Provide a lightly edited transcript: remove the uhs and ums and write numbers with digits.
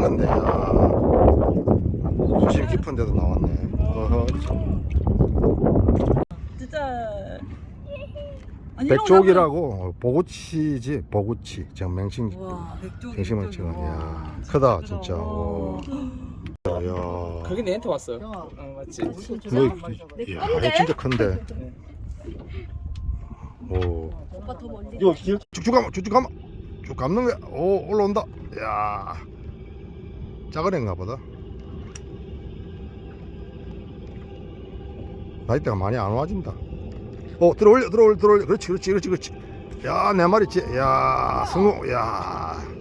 건데. 야. 수심 깊은 데도 나왔네. 어허. 진짜. 아니, 백쪽이라고 보구치지, 보구치. 지금 맹칭. 와, 백쪽이. 맹칭을 찍어. 야, 크다 진짜. 오. 야. 그게 내한테 왔어요. 맞지? 뭐, 이야, 얘 진짜 큰데. 오. 오빠 더 멀리. 쭉쭉 가면, 쭉쭉 가면, 쭉 감는 거야. 오, 올라온다. 야, 작은 애인가 보다. 나이대가 많이 안 와진다. 들어올려. 그렇지. 야, 내 말이지. 야, 성공. 야.